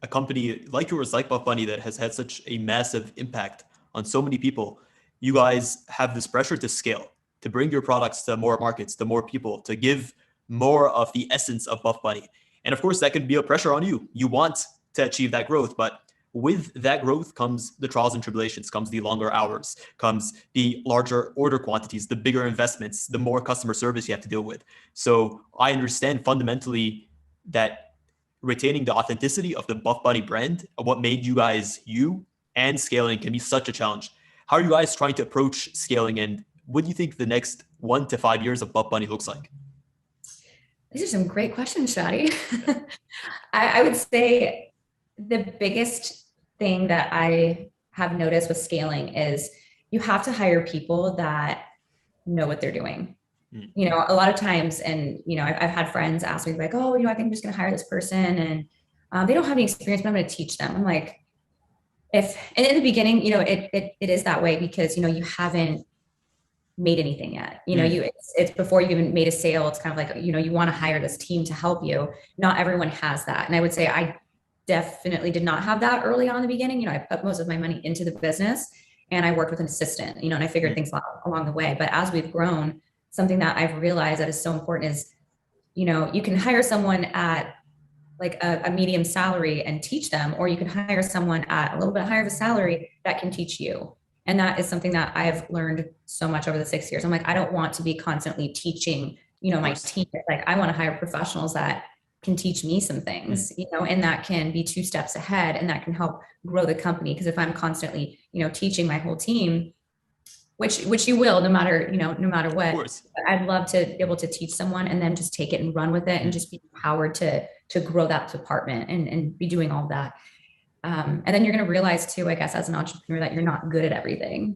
a company like yours, like BuffBunny, that has had such a massive impact on so many people, you guys have this pressure to scale, to bring your products to more markets, to more people, to give more of the essence of BuffBunny. And of course, that can be a pressure on you. You want to achieve that growth, but with that growth comes the trials and tribulations, comes the longer hours, comes the larger order quantities, the bigger investments, the more customer service you have to deal with. So I understand fundamentally that retaining the authenticity of the BuffBunny brand, what made you guys you, and scaling can be such a challenge. How are you guys trying to approach scaling, and what do you think the next 1 to 5 years of BuffBunny looks like? These are some great questions, Shadi. I would say the biggest thing that I have noticed with scaling is you have to hire people that know what they're doing. Mm. A lot of times, and I've had friends ask me like, oh, I think I'm just going to hire this person, and they don't have any experience, but I'm going to teach them. I'm like, if and in the beginning, it is that way because you haven't made anything yet. Mm. It's before you even made a sale. It's kind of like, you want to hire this team to help you. Not everyone has that. And I would say I definitely did not have that early on in the beginning. I put most of my money into the business and I worked with an assistant, and I figured Mm. things out along the way. But as we've grown, something that I've realized that is so important is, you can hire someone at like a medium salary and teach them, or you can hire someone at a little bit higher of a salary that can teach you. And that is something that I've learned so much over the 6 years. I'm like, I don't want to be constantly teaching, Of my course. team. Like, I want to hire professionals that can teach me some Mm. things, and that can be 2 steps ahead and that can help grow the company. Because if I'm constantly, teaching my whole team, which you will, no matter Of what, course. I'd love to be able to teach someone and then just take it and run with it and Mm. just be empowered to grow that department and be doing all that. And then you're going to realize too, I guess, as an entrepreneur, that you're not good at everything.